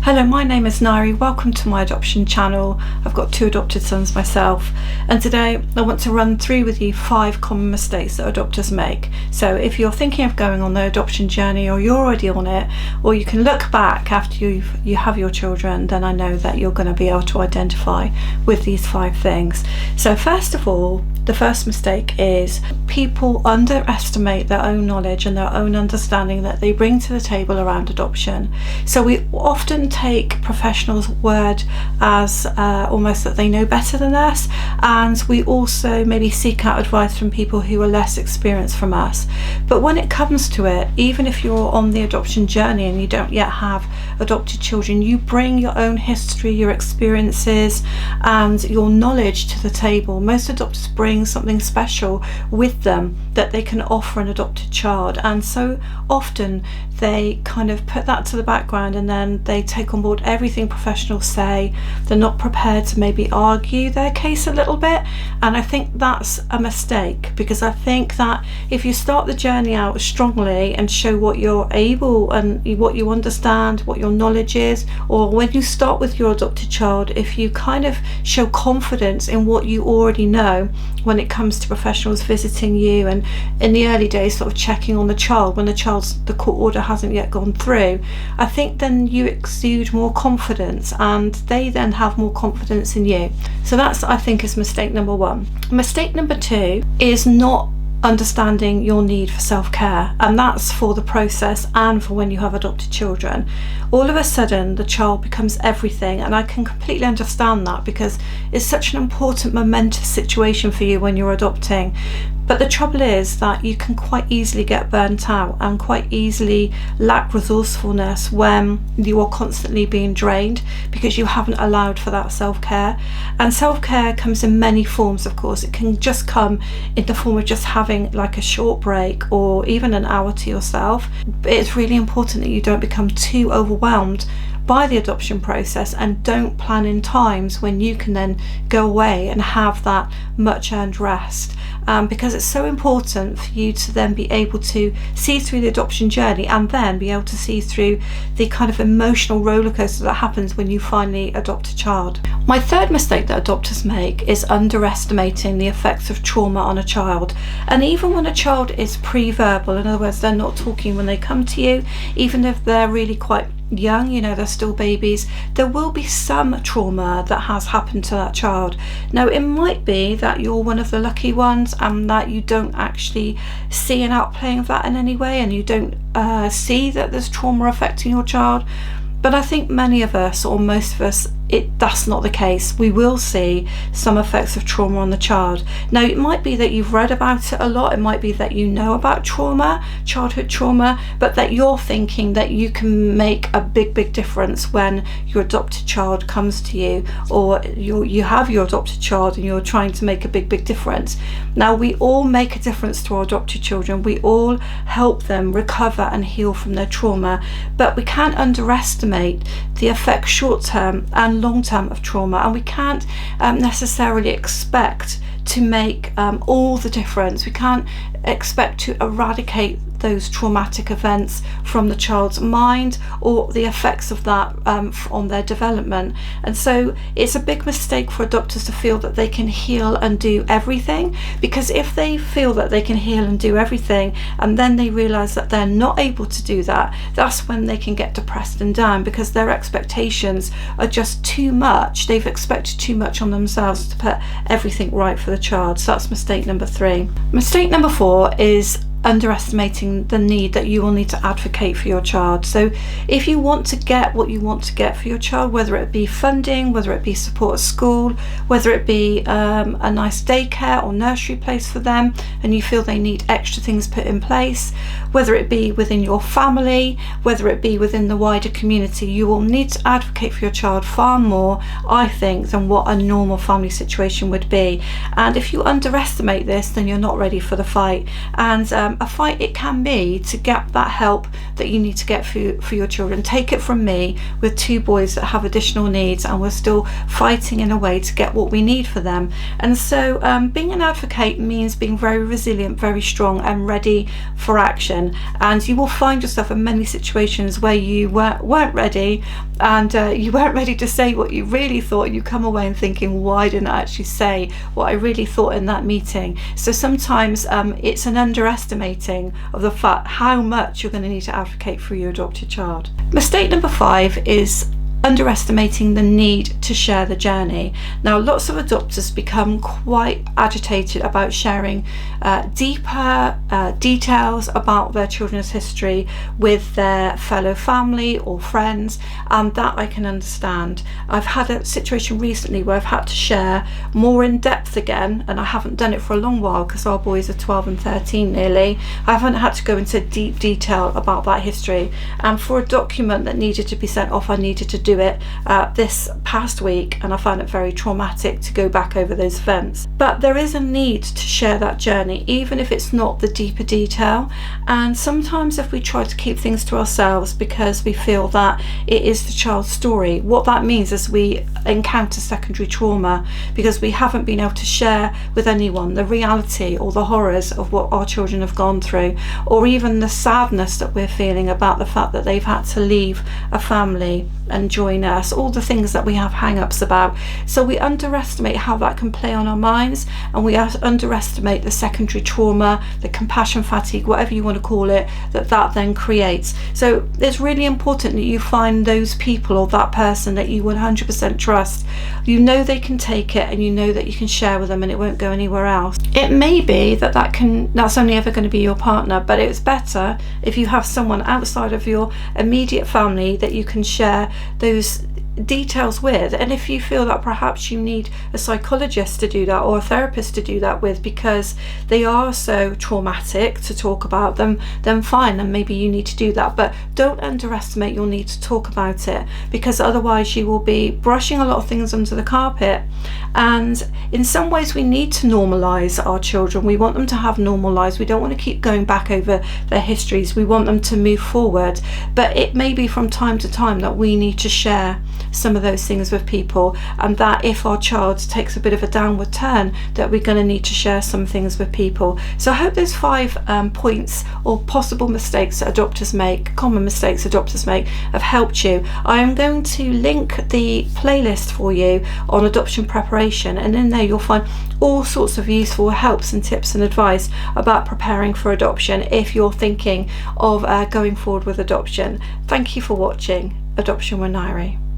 Hello, my name is Nairi. Welcome to my adoption channel. I've got 2 adopted sons myself, and today I want to run through with you 5 common mistakes that adopters make. So if you're thinking of going on the adoption journey, or you're already on it, or you can look back after you have your children, then I know that you're going to be able to identify with these 5 things. So first of all, the first mistake is people underestimate their own knowledge and their own understanding that they bring to the table around adoption. So we often take professionals' word as almost that they know better than us, and we also maybe seek out advice from people who are less experienced from us. But when it comes to it, even if you're on the adoption journey and you don't yet have adopted children, you bring your own history, your experiences and your knowledge to the table. Most adopters bring something special with them that they can offer an adopted child, and so often they kind of put that to the background and then they take on board everything professionals say. They're not prepared to maybe argue their case a little bit, and I think that's a mistake, because I think that if you start the journey out strongly and show what you're able and what you understand, what your knowledge is, or when you start with your adopted child, if you kind of show confidence in what you already know when it comes to professionals visiting you and in the early days sort of checking on the child when the court order hasn't yet gone through, I think then you exude more confidence and they then have more confidence in you. So that's, I think, is mistake number 1. Mistake number 2 is not understanding your need for self-care, and that's for the process and for when you have adopted children. All of a sudden the child becomes everything, and I can completely understand that because it's such an important, momentous situation for you when you're adopting. But the trouble is that you can quite easily get burnt out and quite easily lack resourcefulness when you are constantly being drained because you haven't allowed for that self-care. And self-care comes in many forms, of course. It can just come in the form of just having like a short break or even an hour to yourself. But it's really important that you don't become too overwhelmed by the adoption process and don't plan in times when you can then go away and have that much earned rest. Because it's so important for you to then be able to see through the adoption journey and then be able to see through the kind of emotional roller coaster that happens when you finally adopt a child. My third mistake that adopters make is underestimating the effects of trauma on a child. And even when a child is pre-verbal, in other words, they're not talking when they come to you, even if they're really quite young, they're still babies, there will be some trauma that has happened to that child. Now, it might be that you're one of the lucky ones and that you don't actually see an outplaying of that in any way, and you don't see that there's trauma affecting your child. But I think many of us, or most of us, that's not the case. We will see some effects of trauma on the child. Now, it might be that you've read about it a lot, it might be that you know about trauma, childhood trauma, but that you're thinking that you can make a big difference when your adopted child comes to you, or you have your adopted child and you're trying to make a big difference. Now, we all make a difference to our adopted children. We all help them recover and heal from their trauma, but we can't underestimate the effects short-term and long-term of trauma, and we can't necessarily expect to make all the difference. We can't expect to eradicate those traumatic events from the child's mind or the effects of that on their development. And so it's a big mistake for adopters to feel that they can heal and do everything, because if they feel that they can heal and do everything and then they realize that they're not able to do that, that's when they can get depressed and down, because their expectations are just too much. They've expected too much on themselves to put everything right for the child. So that's mistake number 3. Mistake number 4 is underestimating the need that you will need to advocate for your child. So if you want to get what you want to get for your child, whether it be funding, whether it be support at school, whether it be a nice daycare or nursery place for them, and you feel they need extra things put in place, whether it be within your family, whether it be within the wider community, you will need to advocate for your child far more, I think, than what a normal family situation would be. And if you underestimate this, then you're not ready for the fight. And a fight it can be to get that help that you need to get for your children. Take it from me with 2 boys that have additional needs, and we're still fighting in a way to get what we need for them. And so being an advocate means being very resilient, very strong and ready for action. And you will find yourself in many situations where you weren't ready, and you weren't ready to say what you really thought, and you come away and thinking, why didn't I actually say what I really thought in that meeting? So sometimes it's an underestimating of the fact how much you're going to need to advocate for your adopted child. Mistake number 5 is underestimating the need to share the journey. Now, lots of adopters become quite agitated about sharing deeper details about their children's history with their fellow family or friends, and that I can understand. I've had a situation recently where I've had to share more in depth again, and I haven't done it for a long while because our boys are 12 and 13 nearly. I haven't had to go into deep detail about that history, and for a document that needed to be sent off, I needed to do it this past week, and I found it very traumatic to go back over those events. But there is a need to share that journey, even if it's not the deeper detail. And sometimes if we try to keep things to ourselves because we feel that it is the child's story, what that means is we encounter secondary trauma because we haven't been able to share with anyone the reality or the horrors of what our children have gone through, or even the sadness that we're feeling about the fact that they've had to leave a family and join us, all the things that we have hang-ups about. So we underestimate how that can play on our minds, and we underestimate the secondary trauma, the compassion fatigue, whatever you want to call it, that then creates. So it's really important that you find those people or that person that you 100% trust. You know they can take it, and you know that you can share with them and it won't go anywhere else. It may be that's only ever going to be your partner, but it's better if you have someone outside of your immediate family that you can share those details with. And if you feel that perhaps you need a psychologist to do that or a therapist to do that with because they are so traumatic to talk about them, then fine, then maybe you need to do that. But don't underestimate your need to talk about it, because otherwise you will be brushing a lot of things under the carpet. And in some ways we need to normalize our children. We want them to have normal lives. We don't want to keep going back over their histories. We want them to move forward. But it may be from time to time that we need to share some of those things with people, and that if our child takes a bit of a downward turn, that we're going to need to share some things with people. So I hope those 5 points or possible mistakes that adopters make, common mistakes adopters make, have helped you. I am going to link the playlist for you on adoption preparation, and in there you'll find all sorts of useful helps and tips and advice about preparing for adoption if you're thinking of going forward with adoption. Thank you for watching Adoption with Nairi.